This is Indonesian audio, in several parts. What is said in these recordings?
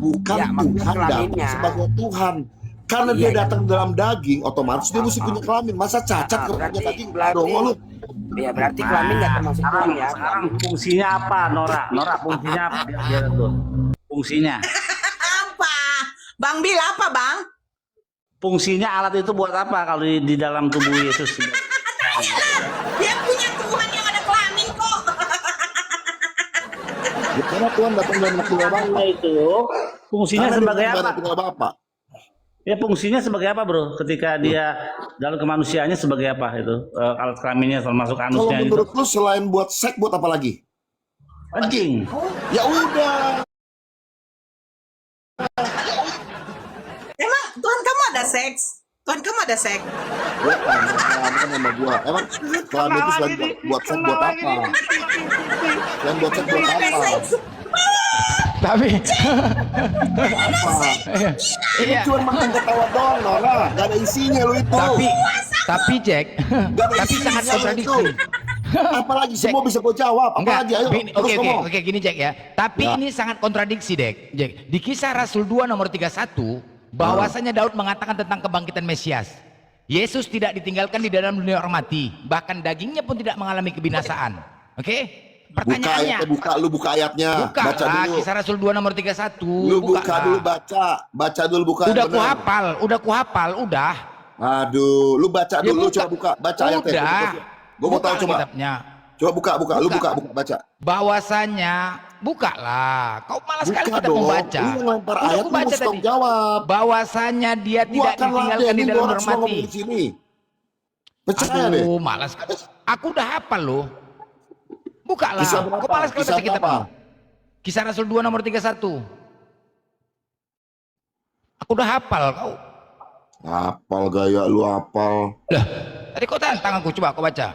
Bukan Ya, maksudnya Tuhan datang kelaminnya. sebagai Tuhan. Karena dia datang dalam daging, otomatis dia mesti punya kelamin. Masa cacat kalau punya daging? Dong, lu. Ya berarti kelamin nggak termasuk Tuhan ya. Sekarang fungsinya apa, Nora? Nora fungsinya apa? Biar tuh. Fungsinya. Apa? Bang Bil apa bang? Fungsinya alat itu buat apa kalau di dalam tubuh Yesus? Dia punya Tuhan yang ada kelamin kok. Ya, karena Tuhan datang dalam tinggal Bapak. Itu fungsinya Karena sebagai dia apa? datang tinggal Bapak. Ya fungsinya sebagai apa, bro? Ketika dia dalam kemanusiaannya sebagai apa itu? Alat kelaminnya termasuk Kalau anusnya itu. menurut lu selain buat seks, buat apa lagi? Anjing. Ya udah. Emang Tuhan kamu ada seks? Tuhan kamu ada seks? Bukan sama gua. Emang kelamin itu selain buat seks buat apa? Selain buat seks buat apa? Tapi Ini iya, cuma makan ketawa doang, Nora. Gak ada isinya lu itu. tapi Jack, Gak ada tapi isinya sangat lu kontradiksi. itu. Apalagi semua bisa gua jawab. Enggak, Apalagi ayo terus oke ngomong. oke gini Jack ya. Tapi Ya. ini sangat kontradiksi Jack. Di Kisah Rasul 2 nomor 31 bahwasanya Daud mengatakan tentang kebangkitan Mesias. Yesus tidak ditinggalkan di dalam dunia orang mati, bahkan dagingnya pun tidak mengalami kebinasaan. Oke? Pertanyaannya. Lu buka ayatnya. Buka Baca lah dulu. Kisah Rasul 2 nomor 31. Lu buka dulu, baca dulu buka. Udah yang benar. kuhafal, udah. Aduh, lu baca Ya, dulu, buka. coba buka, baca ayatnya. Udah. Gua mau Buka tahu coba. kitabnya. Coba buka, lu Buka. buka, baca. Bahwasanya buka lah. Kau malas sekali Buka kita dong. membaca. Lu yang lempar Udah ayat, aku lu baca mesti tadi. tanggung jawab. Bahwasanya dia Gua tidak akan ditinggalkan di ladenin dalam orang orang semua mati. ngomong di sini. Percaya deh. Aduh, malas. Aku udah hafal loh. Buka lah. Kisah berapa? Kau malas kalau Kisah baca kitab. berapa? Kisah Rasul 2 nomor 31. Aku udah hafal kau. Apal gaya lu apal. Lah, tadi kau tantang aku, coba kau baca.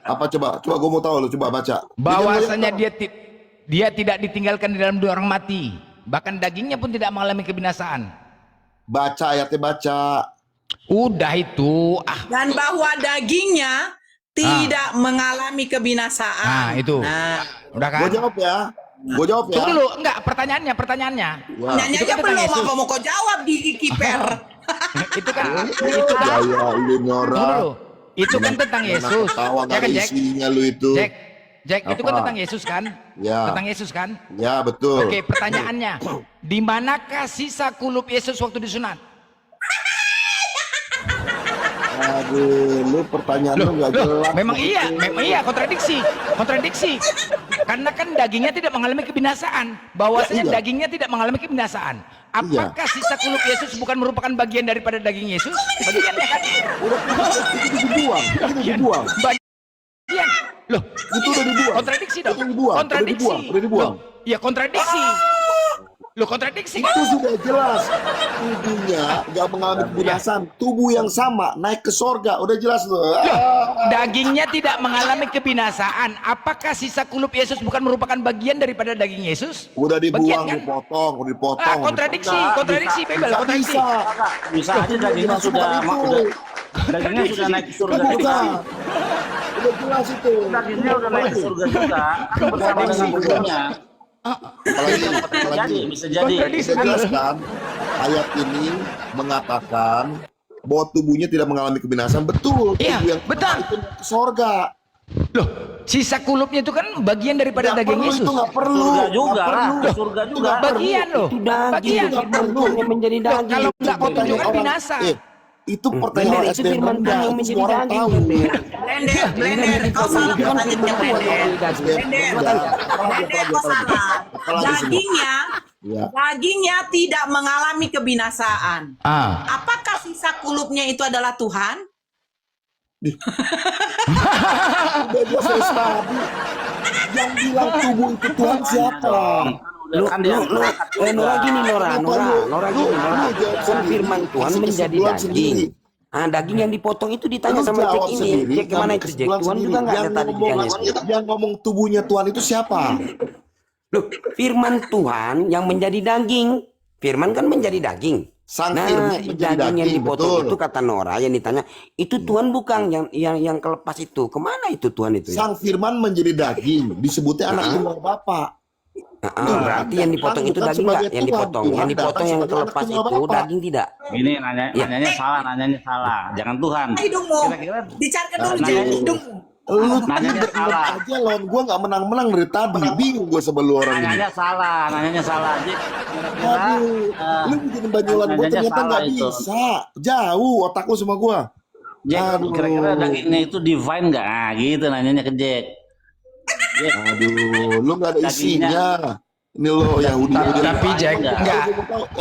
Apa coba? Coba gua mau tahu lu coba baca. Bahwasanya dia tidak ditinggalkan di dalam dunia orang mati, bahkan dagingnya pun tidak mengalami kebinasaan. Baca ayatnya baca. Udah itu. Dan bahwa dagingnya tidak mengalami kebinasaan. Nah, itu. Nah, Udah kan? Gua jawab ya. Gua jawab ya. Tunggu dulu, enggak, pertanyaannya. Wah. nyanyi itu aja kan tentang belum Yesus. apa mau kau jawab di kiper. Itu kan itu kan Gaya lu tunggu Nora. dulu. Itu kan tentang Yesus. Ketawa Ya gak kan, ada Jack? isinya lu itu. Jack, itu kan Apa? tentang Yesus kan? Ya. Tentang Yesus kan? Ya betul. Oke, pertanyaannya. Di manakah sisa kulup Yesus waktu disunat? Aduh, lu pertanyaan lu gak jelas. Memang iya, kontradiksi. Karena kan dagingnya tidak mengalami kebinasaan. Bahwasanya Iya. dagingnya tidak mengalami kebinasaan. Apakah sisa kulup Yesus bukan merupakan bagian daripada daging Yesus? Bagiannya kan? Udah itu dibuang. Itu dibuang. Bagian. Loh, Itu udah dibuang. kontradiksi dong. Itu dibuang. Kontradiksi. Udah dibuang. Loh, ya kontradiksi. Loh, kontradiksi kan? Itu sudah jelas. Tubuhnya gak mengalami kebinasaan. Tubuh yang sama naik ke sorga. Udah jelas loh. Dagingnya tidak mengalami kebinasaan. Apakah sisa kulup Yesus bukan merupakan bagian daripada daging Yesus? Udah dibuang, Bagian kan? dipotong, udah dipotong. Kontradiksi, Bebel, kontradiksi. Bisa aja dagingnya dagingnya sudah naik ke surga juga. Bukan. Udah jelas itu. Dagingnya udah naik ke surga juga. Kan bersama dengan tubuhnya. Apalagi Bisa jadi. bisa jelas kan ayat ini mengatakan bahwa tubuhnya tidak mengalami kebinasaan. Betul. Iya, Tubuh yang betul. itu naik ke sorga. Loh, sisa kulupnya itu kan bagian daripada Nggak daging perlu, Yesus. itu nggak perlu. Surga juga Nggak lah, perlu. surga Itu juga. nggak perlu. Bagian loh. Itu daging, Bagian. itu firman Tuhan yang menjadi Loh, daging. kalau nggak kau Pertanyaan tunjukkan orang- binasa. itu pertanyaan Blender, orang itu SD firman rendah. Tuhan yang Itu menjadi semua orang daging, tahu. Blender. Blender, kau salah Itu kan pertanyaannya firman Tuhan yang Blender. menjadi daging. Blender, kau salah. Dagingnya, Ya. dagingnya tidak mengalami kebinasaan. Apakah sisa kulupnya itu adalah Tuhan? Udah jelas tadi. Yang bilang tubuh itu Tuhan siapa? Nora gini, Nora gini. Kan firman Tuhan Kasih menjadi kesimpulan daging. sendiri. Daging yang dipotong itu ditanya Lu sama Jack jawab ini. sendiri, Jack kemana ngambil itu Jack? kesimpulan Tuhan sendiri. juga nggak ada Yang tadi ngomong- ditanya. Yang ngomong tubuhnya Tuhan itu siapa? Loh, firman Tuhan yang menjadi daging. Firman kan menjadi daging. Sang Nah, firman menjadi daging yang daging, dipotong betul. itu kata Nora yang ditanya, itu Tuhan bukan yang kelepas itu. Kemana itu Tuhan itu? Sang firman menjadi daging, disebutnya anak tunggal Bapa. Berarti yang dipotong itu daging nggak? Yang dipotong, yang terlepas itu daging tidak? Ini nanyanya salah. Jangan Tuhan. Hidungmu. Kira-kira Dicarikan dulu Jack, hidungmu. Lu Nanyanya salah. aja lawan gua nggak menang-menang dari tadi. Bingung gua sama lu orang ini. nanyanya salah. Jadi kira-kira Lu bikin banyolan gua nanyanya ternyata nggak salah itu. bisa. Jauh otak lu sama gua. Jack, kira-kira dagingnya itu divine nggak? Nah, gitu nanyanya ke Jack. Jack, Aduh, lu nggak ada Dagingnya. isinya. Ini lo Yahudi. Tapi Jack enggak.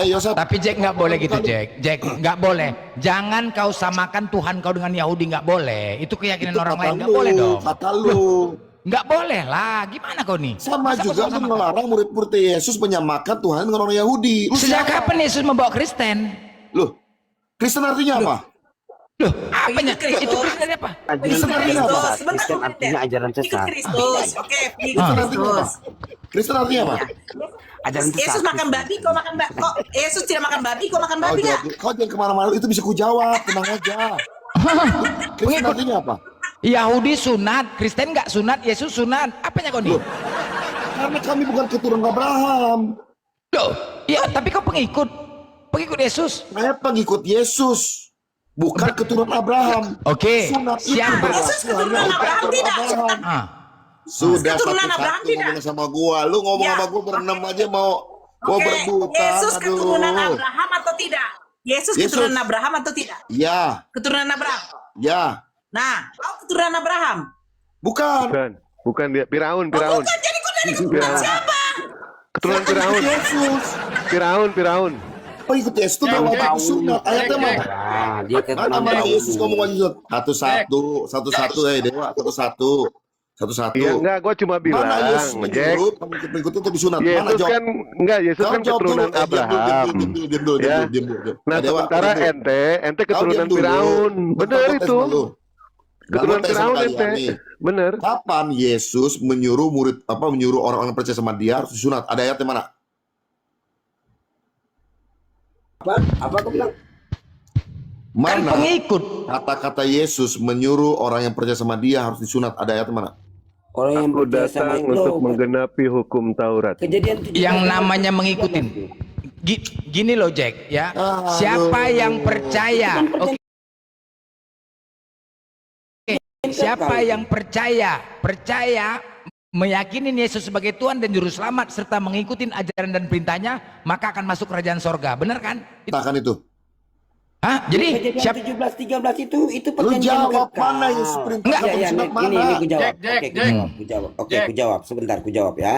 Yosef. Tapi Jack nggak boleh gitu Jack. Jack nggak boleh. Jangan kau samakan Tuhan kau dengan Yahudi, nggak boleh. Itu keyakinan orang lain, nggak boleh dong. Kata lu. Nggak boleh lah. Gimana kau nih? Sama Masa kau juga kan melarang murid-murid Yesus menyamakan Tuhan dengan orang Yahudi. Lu Sejak siapa? kapan Yesus membawa Kristen? Loh, Kristen artinya apa? Loh, apanya? Kristus. Itu Kristen apa? Itu artinya apa? Kristus. Sebentar, Kristen artinya ajaran Ikut sesat. Kristus. Oke, ikut Kristen artinya apa? Kristus. Kristen artinya apa? Ajaran sesat. Yesus makan babi, kau makan babi. Kok Yesus tidak makan babi, kau makan babi nggak? Kau jangan kemana-mana, itu bisa ku jawab, tenang aja. Kristen artinya apa? Yahudi sunat, Kristen nggak sunat, Yesus sunat. Apanya kau nih? Karena kami bukan keturunan Abraham. Loh, iya tapi kau pengikut Yesus. Saya pengikut Yesus. Bukan keturunan Abraham. Oke, Sunat itu siapa? berlaku Yesus keturunan hanya untuk Abraham tidak? Abraham. Ah, Sudah Keturunan satu-satu Abraham tidak? ngomong sama gua. Lu ngomong Ya. sama gua berenam aja mau Oke, berbuta. Yesus Aduh. keturunan Abraham atau tidak? Yesus Yesus. keturunan Abraham atau tidak? Ya, Keturunan Abraham. ya. Nah, kau keturunan Abraham. Bukan. Bukan dia Firaun. Bukan, jadi kau dari keturunan Firaun. siapa? Keturunan Saya Firaun. pengikut Yesus. Firaun. Pengikut Yesus itu nggak wajib sunat. Ayatnya mana? Nah, dia Mana keturunan mana Daud. Yesus ngomong wajib sunat? Satu-satu, dewa. Satu-satu. Ya enggak, gua cuma bilang, Mana Yesus Jack. menyuruh pengikut-pengikut itu disunat? Mana Yesus jawab? kan Yesus kan Jawab keturunan dulu. Abraham. Diam dulu. Ya. Nah, Dewa, sementara diam dulu. ente Kau keturunan diam dulu. Firaun. Bentar, Bener gua tes itu. sama lu. Keturunan Gua tes sama Firaun kalian ente. nih. Bener. Kapan Yesus menyuruh menyuruh orang-orang percaya sama dia harus disunat? Ada ayatnya mana? Apa kau bilang? kan Mana pengikut. kata-kata Yesus menyuruh orang yang percaya sama dia harus disunat? Ada ayatnya mana? Orang yang Aku percaya sama datang untuk menggenapi hukum Taurat. Kejadian 17 Yang namanya mengikutin. Gini loh Jack, ya. Siapa yang percaya? Oke. Siapa yang percaya meyakini Yesus sebagai Tuhan dan Juru Selamat serta mengikuti ajaran dan perintahnya, maka akan masuk kerajaan sorga. Benar kan? Katakan itu. Hah? Jadi Kejadian siapa? 17-13 itu Lu perjanjian jawab kekal. mana Yesus perintah Enggak, kamu Ya, sunat ini mana? ku jawab. Jack, Ku jawab. Oke, ku jawab. Sebentar, ku jawab ya.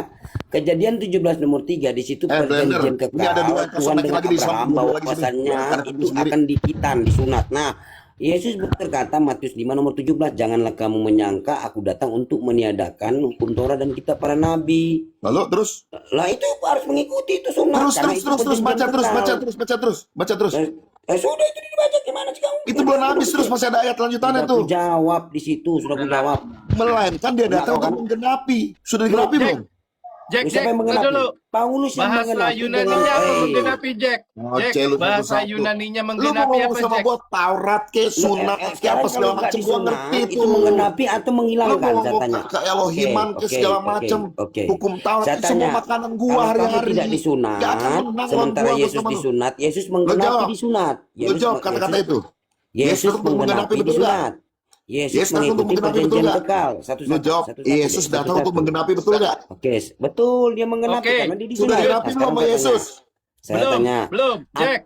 Kejadian 17 nomor 3 di situ perjanjian Blender. Ini ada dua kekal. yang Tuhan lagi dengan di samping, Abraham dua bahwa lagi sini. bahwasannya Ada itu sendiri. akan dikitan, disunat. Nah, Yesus berkata Matius 5 nomor 17, janganlah kamu menyangka aku datang untuk meniadakan hukum Torah dan kitab para nabi. Lalu terus Lah itu harus mengikuti itu sunat. karena itu terus perjanjian baca terus. Sudah itu dibaca gimana sih kamu? Itu belum habis terus masih ada ayat lanjutannya Sudah tuh. ku jawab di situ, sudah ku jawab. Melainkan dia datang Enggak, untuk menggenapi. Sudah digenapi Jack. belum? Jack, Siapa yang tunggu menggenapi? dulu. Paulus yang Bahasa menggenapi Yunaninya dengan- apa menggenapi, Jack? Ngoceh Jack, lu bahasa satu-satu. Yunaninya Lu mau menggenapi ngomong apa, sama Jack? gua Taurat ke sunat ke sekarang apa segala kalau nggak macam gua disunat, ngerti itu tuh. menggenapi atau Lu menghilangkan mau saya ngomong tanya. ke Elohiman ke Oke, segala oke, macam. oke. Hukum Taurat Saya itu semua tanya, makanan gua kalau kamu hari-hari. tidak disunat, Gak akan menang sementara lawan gua Yesus sama lu. disunat, Yesus Lu menggenapi jawab. disunat. Lu jawab kata-kata itu. Yesus Yesus untuk menggenapi menggenapi betul nggak? disunat. Yesus Yesus datang untuk mengikuti menggenapi betul perjanjian nggak? kekal. Lu jawab Yesus datang untuk menggenapi betul nggak? Oke, betul dia menggenapi Oke, karena dia Sudah disunat. digenapi belum sama Yesus? Saya Belum, tanya, belum, Jack.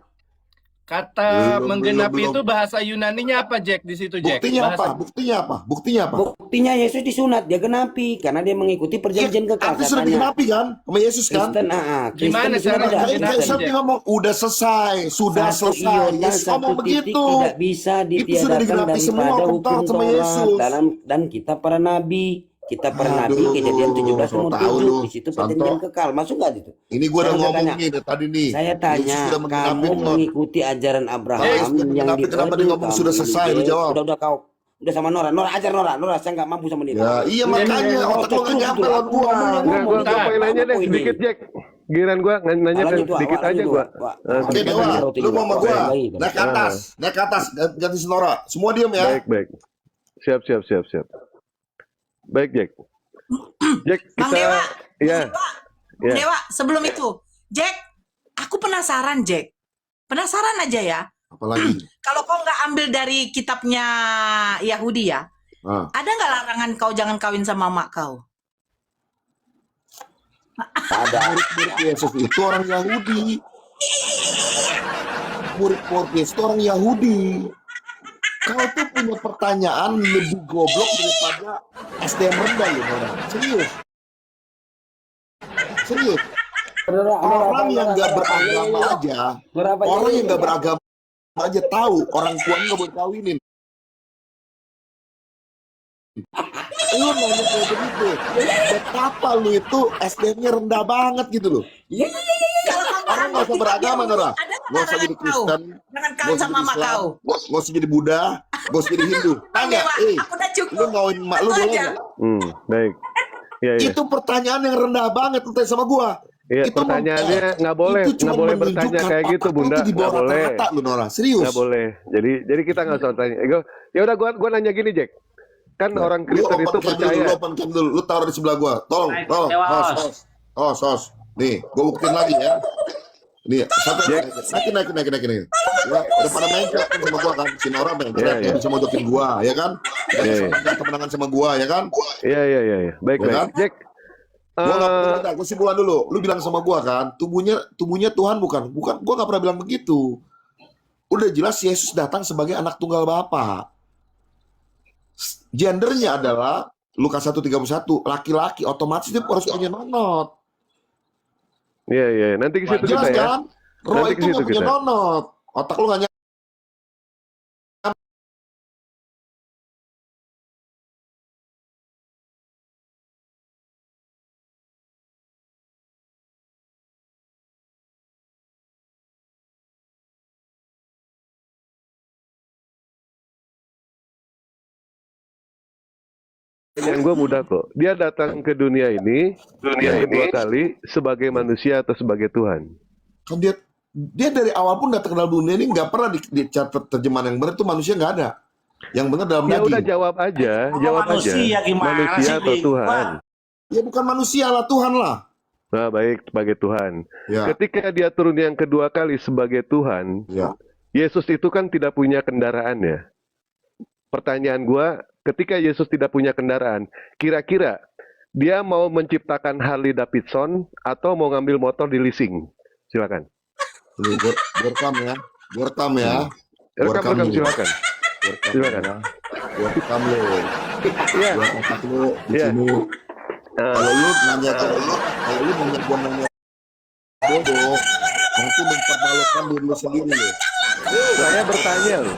Kata Belum, menggenapi belum. itu bahasa Yunaninya apa, Jack, di situ, Jack? Buktinya Bahasa- apa? Buktinya apa? Buktinya apa? buktinya Yesus disunat, dia genapi karena dia mengikuti perjanjian kekal. Artinya Saya sudah tanya, digenapi kan sama Yesus kan? Kristen, Kristen Gimana disunat cara tidak? menggenapi? Kayak Sam ngomong udah selesai, sudah Satu selesai. iota, Yesus satu ngomong titik begitu. tidak bisa Itu sudah ditiadakan digenapi semua daripada hukum hukum Taurat sama Taurat Yesus. dan kita para nabi. Kita para nabi Aduh, kejadian 17 nomor so tahu 7 lu, di situ Santo. perjanjian kekal. Masuk nggak itu? Ini gua udah Saya ngomong tanya. nih dari tadi nih. Saya Yesus tanya, sudah menggenapi kamu belum? mengikuti ajaran Abraham Yesus yang menggenapi, kenapa dia ngomong sudah selesai? Lu jawab. Udah kau. Udah sama Nora. Nora ajar Nora. Nora saya nggak mampu sama dia. Ya, iya makanya otak lu nggak nyampe lawan gua. Enggak, gua pengen nanya deh sedikit, Jack. Giliran gua nanya Lanjut, Wak, sedikit Wak, aja lanjut, gua. Wak, Wak. Oke sedikit Dewa, aja. lu mau sama gua. Baik, Naik ke atas, ganti Senora. Semua diam ya. Baik. Siap. Baik, Jack. Jack, Bang kita Dewa, ya. Ya. Dewa, sebelum itu, Jack, aku penasaran, Jack. Penasaran aja ya. Apalagi? Kalau kau nggak ambil dari kitabnya Yahudi ya, ada nggak larangan kau jangan kawin sama mak kau? Murid-murid Yesus itu orang Yahudi. Murid-murid Yesus itu orang Yahudi. Kau tuh punya pertanyaan lebih goblok daripada SDM rendah ya orang. Serius. Serius. Orang yang nggak beragama aja, orang yang nggak beragama aja tahu orang tuanya nggak boleh kawinin. Lu nanya kayak begitu, betapa lu itu SDM-nya rendah banget gitu loh. Orang nggak usah beragama, Nora. Nggak usah jadi Kristen, Jangan nggak kawin usah sama jadi mak Islam, kau. nggak usah jadi Buddha, nggak usah jadi Hindu. Tanya, Aku udah cukup. lu ngawin mak lu Itu boleh aja. nggak? Baik. Iya, iya. Itu pertanyaan yang rendah banget lu tanya sama gua. Iya, Itu pertanyaannya nggak boleh, itu cuma nggak boleh bertanya menunjukkan kayak gitu, otak lu Bunda, tuh di nggak bawah boleh, rata-rata lu, Nora. Serius. nggak boleh. Jadi kita nggak usah tanya. Ya udah, gua nanya gini, Jack. Kan orang Lu Kristen itu open cam dulu, percaya. lu open cam dulu. Lu taruh di sebelah gua. Tolong, tolong. Host. Nih, gua buktiin lagi ya. Nih, satu naik. Ya, udah pada main chat kan sama gua kan. Si Nora main chat, Iya, dia iya. bisa mojokin gua, ya kan? Iya, iya. Kemenangan sama gua, ya kan? Iya. Baik, Ya kan? Jack. Gua nggak pernah, gua simpulan dulu. Lu bilang sama gua kan, tubuhnya Tuhan bukan. Gua nggak pernah bilang begitu. Udah jelas Yesus datang sebagai anak tunggal Bapa. Gendernya adalah Lukas 1:31, laki-laki, otomatis dia harus punya nonot. Iya. Nanti ke situ kita Jelas ya. kan? Roh Nanti itu ke situ nggak punya kita. nonot. Otak lu nggak nyampe. Yang gue mudah kok. Dia datang ke dunia ini dua kali sebagai manusia atau sebagai Tuhan. Kan dia dari awal pun datang ke dalam dunia ini nggak pernah di terjemahan yang benar itu manusia nggak ada. Yang benar dalam Ya daging. udah jawab aja. manusia gimana Manusia sih, atau Bing? Tuhan? Ya bukan manusia lah, Tuhan lah. Nah baik, sebagai Tuhan. Ya. Ketika dia turun yang kedua kali sebagai Tuhan, Ya. Yesus itu kan tidak punya kendaraan ya. Pertanyaan gua, ketika Yesus tidak punya kendaraan, kira-kira dia mau menciptakan Harley Davidson atau mau ngambil motor di leasing? Silakan. Gue rekam ya. Gua rekam ya. Rekam, silakan. Silakan. Gua rekam lu. Iya. Gua kontak lu di Iya. sini. Kalau lu nanya gua nanya bodoh, nanti mempermalukan diri lu sendiri lu. Saya bertanya loh.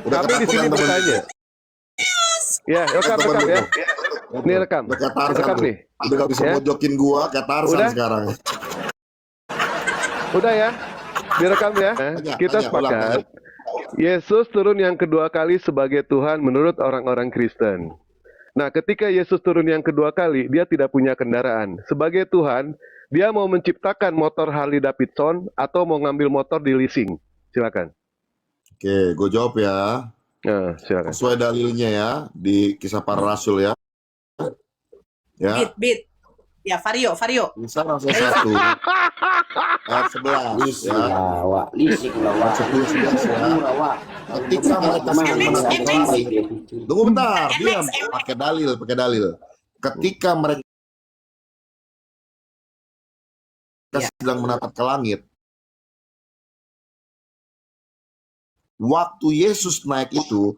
Udah Kami di ketakutan sini temen bertanya. Ya, rekam ya. Ini rekam. Udah kayak Tarzan Rekam tuh. nih. Udah gak bisa Ya. mojokin gua kayak Tarzan Udah? sekarang. Udah ya. Direkam ya. Kita tanya, ulang, sepakat. Yesus turun yang kedua kali sebagai Tuhan menurut orang-orang Kristen. Nah, ketika Yesus turun yang kedua kali, dia tidak punya kendaraan. Sebagai Tuhan, dia mau menciptakan motor Harley Davidson atau mau ngambil motor di leasing. Silakan. Oke, gue jawab ya. Nah, silakan. Sesuai dalilnya ya di Kisah Para Rasul ya. Ya. Beat. Ya, Vario. Kisah Rasul 1 ayat 11 ya. Lisik lawa. 10-11 ya. Ketika mereka sedang menatap tunggu bentar, diam. Pakai dalil. Ketika mereka sedang menatap ke langit, waktu Yesus naik itu,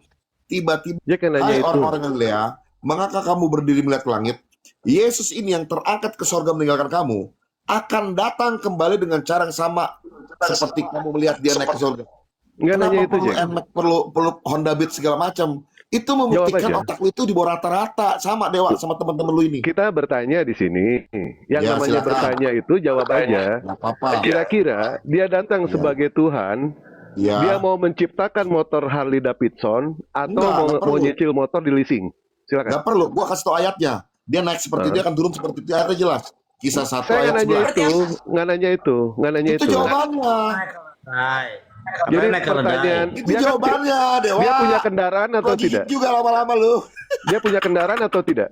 tiba-tiba Dia kan nanya hai itu. orang-orang Galilea, mengapa kamu berdiri melihat ke langit? Yesus ini yang terangkat ke sorga meninggalkan kamu, akan datang kembali dengan cara yang sama seperti kamu melihat dia naik ke sorga. Nggak Kenapa nanya itu, perlu Jack. NMAX, perlu Honda Beat segala macam? Itu membuktikan aja. otak lu itu di bawah rata-rata sama Dewa, sama teman-teman lu ini. Kita bertanya di sini. Yang Ya, namanya silakan. bertanya itu jawab aja. Nggak apa-apa. Kira-kira dia datang sebagai Tuhan, Ya. dia mau menciptakan motor Harley Davidson atau Enggak, nggak mau perlu. nyicil motor di leasing? Silakan. Nggak perlu, gua kasih tau ayatnya. Dia naik seperti dia akan turun seperti itu, ayatnya jelas. Kisah 1 Saya ayat nggak nanya 11. itu, nggak nanya Itu itu. jawabannya. Jadi Naik ke pertanyaan, Itu dia kan jawabannya, Dewa. dia punya kendaraan atau Gua gigit tidak? juga lama-lama lu. Dia punya kendaraan atau tidak?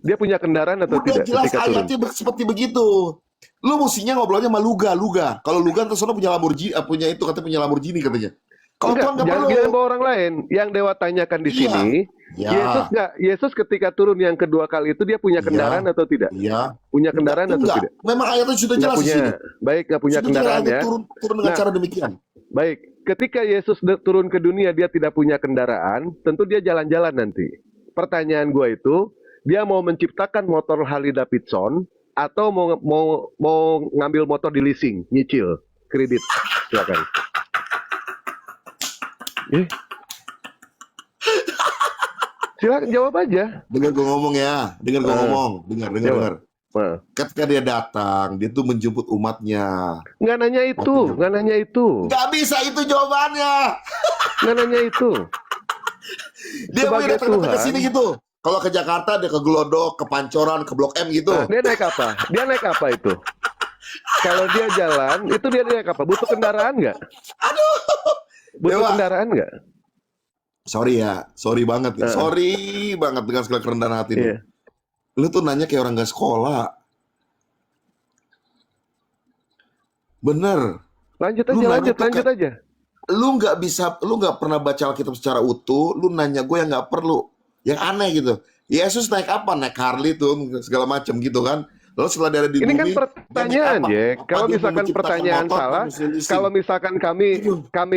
Dia punya kendaraan atau Udah tidak jelas ketika turun? ayatnya seperti begitu. Lu mestinya ngobrolnya sama Luga. Kalau Luga terus punya Lamborghini, punya itu katanya punya Lamborghini katanya. Kalau Enggak, Tuhan nggak jangan perlu. bilang bahwa orang lain. Yang Dewa tanyakan di Iya. sini, Ya. Yesus ketika turun yang kedua kali itu dia punya kendaraan atau tidak? Iya. Punya kendaraan atau Enggak. tidak? Memang ayatnya sudah Nggak jelas di punya. sini. Baik, nggak punya Sudah kendaraan jelas, ya. turun dengan Nah, cara demikian. Baik, ketika Yesus turun ke dunia dia tidak punya kendaraan, tentu dia jalan-jalan nanti. Pertanyaan gua itu, dia mau menciptakan motor Harley Davidson atau mau ngambil motor di leasing, nyicil, kredit. Silakan. Silakan jawab aja. Dengar gue ngomong ya. Dengar gue ngomong. Dengar. Nah, Ketika dia datang, dia tuh menjemput umatnya. nggak nanya itu. Nggak bisa itu jawabannya. Nggak nanya itu. Dia mau Sebagai datang ke Tuhan. sini gitu. Kalau ke Jakarta dia ke Glodok, ke Pancoran, ke Blok M gitu. Nah, dia naik apa? Dia naik apa itu? Kalau dia jalan, itu dia naik apa? Butuh kendaraan nggak? Butuh Dewa. kendaraan nggak? Sorry banget. Sorry banget dengan segala kerendahan hati lu. Iya. Lu tuh nanya kayak orang gak sekolah. Bener. Lanjut Lu nanya tuh aja. Lu nggak pernah baca Alkitab secara utuh. Lu nanya gue yang nggak perlu. Yang aneh gitu. Yesus naik apa? Naik Harley tuh segala macam gitu kan. Lalu setelah dia ada di Ini bumi, kan pertanyaan, dia naik apa? Jack. Apa Kalau dia misalkan menciptakan pertanyaan motor, salah, mesin leasing? kalau misalkan kami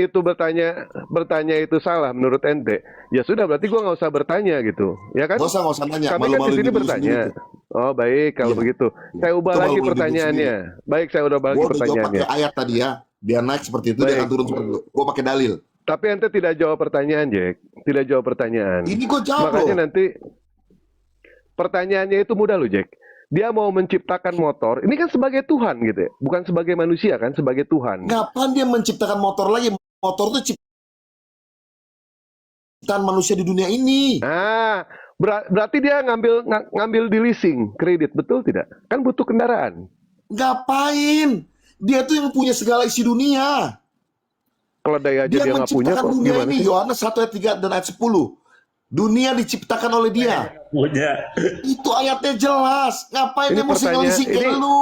itu bertanya itu salah menurut ente, ya sudah berarti gua nggak usah bertanya gitu, ya kan? Nggak usah nanya. Kami kan di Malu-maluin sini diri bertanya. sendiri. Oh baik, kalau Iya. begitu. Saya ubah Itu lagi malu-maluin diri pertanyaannya. Baik, saya ubah lagi Gue udah jawab pertanyaannya. pakai ayat tadi ya. Dia naik seperti itu, dia Baik. akan turun seperti itu. Gue pakai dalil. Tapi ente tidak jawab pertanyaan, Jack. Tidak jawab pertanyaan. Ini gue jawab Makanya loh. nanti pertanyaannya itu mudah loh, Jack. Dia mau menciptakan motor. Ini kan sebagai Tuhan gitu ya. Bukan sebagai manusia kan, sebagai Tuhan. Ngapain dia menciptakan motor lagi? Motor itu ciptaan manusia di dunia ini. Nah, berarti dia ngambil di leasing, kredit, betul tidak? Kan butuh kendaraan. Ngapain? Dia tuh yang punya segala isi dunia. Keledai aja dia nggak punya menciptakan kok. dunia Gimana ini. sih? Yohanes 1 ayat 3 dan ayat 10. Dunia diciptakan oleh dia. Punya. Itu ayatnya jelas. Ngapain Ini dia mesti pertanyaan- nge-leasing kayak ini- lu?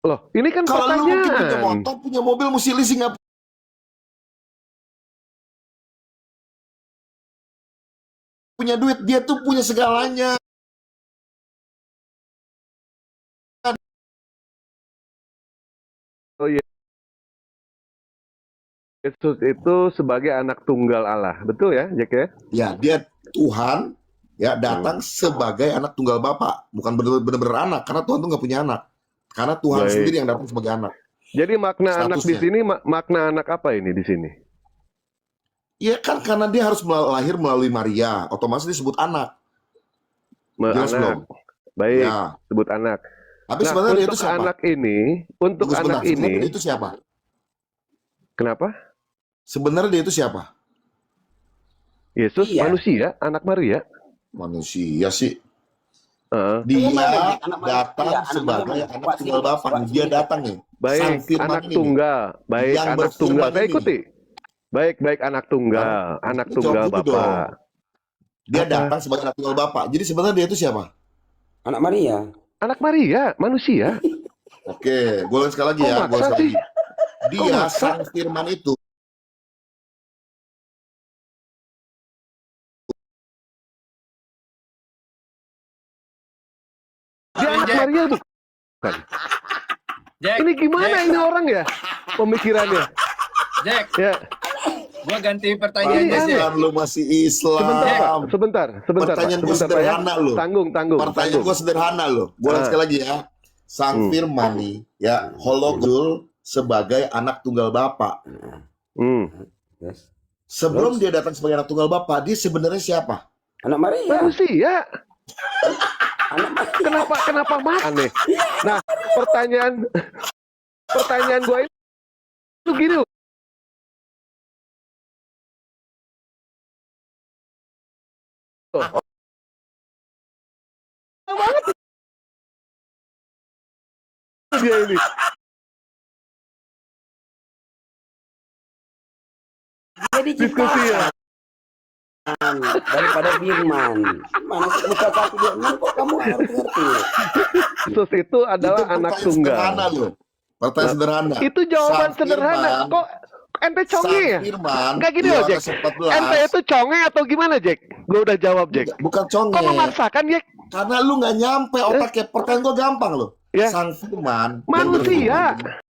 Loh, ini kan Kalau lu mungkin punya pertanyaan. motor, punya mobil, mesti leasing nggak punya duit. Dia tuh punya segalanya. Oh iya. Yesus itu sebagai anak tunggal Allah. Betul ya, Jack ya? Ya, dia Tuhan ya datang sebagai anak tunggal Bapa, bukan benar-benar anak, karena Tuhan tuh nggak punya anak. Karena Tuhan Baik. sendiri yang datang sebagai anak. Jadi makna anak di Statusnya. sini makna anak apa ini di sini? Ya kan karena dia harus lahir melalui Maria, otomatis disebut anak. Jelas belum? Anak. Baik, Ya. sebut anak. Tapi Nah, sebenarnya dia untuk itu siapa? anak ini, untuk Tunggu sebentar, anak ini, sebenarnya dia itu siapa? kenapa? Sebenarnya dia itu siapa? Yesus Iya. manusia, anak Maria. Manusia sih. Heeh. Dia Anak Maria. datang Iya, anak sebagai Maria. anak Pak, tunggal sini, Bapa. Pak, Dia sini. datang nih. Sang Baik, Firman anak ini. tunggal. Baik, Yang anak berfirman tunggal. Saya ini. ikuti. Baik, anak tunggal. Anak Jawab tunggal dulu Bapak. dong. Dia Apa? datang sebagai anak tunggal Bapa. Jadi sebenarnya dia itu siapa? Anak Maria. Anak Maria, manusia. Oke, gue ulang sekali lagi ya. Kok Gua maksa sekali sih? lagi. Dia maksa? sang Firman itu. Dia anak Jack. Maria bukan? Jack, Ini gimana Jack, ini orang ya? Pemikirannya. Jack, Ya, gua ganti pertanyaannya Ini Jack. Kan lu masih Islam. sebentar, Pak. Sebentar, Pertanyaan Pak. gue Sebentar, Pak, ya. sederhana loh. Tanggung. Pertanyaan gue sederhana loh. Gue ulang Ah. sekali lagi ya. Sang Firman nih, ya, hologul sebagai anak tunggal Bapa. Hmm. Yes. Sebelum dia datang sebagai anak tunggal Bapa, dia sebenarnya siapa? Anak Maria. Manusia. Anak Maria. Kenapa aneh? Nah, pertanyaan gue itu gini loh. Banget dia ini. Jadi Diskusi ya. daripada firman. Mana buka 126 kok kamu ngerti-ngerti? Yesus itu adalah anak pertanyaan sederhana tunggal. loh. Pertanyaan sederhana. Itu jawaban Sang sederhana. Firman- Kok ente conge ya? Sang Firman, Enggak gini loh, Jack. Yohanes 14. Ente itu conge atau gimana, Jack? Gue udah jawab, Jack. Bukan conge. Kok memaksakan, Jack? Karena lu nggak nyampe otaknya. Pertanyaan gua gampang loh. Ya. Sang Firman yang Manusia. berhubungan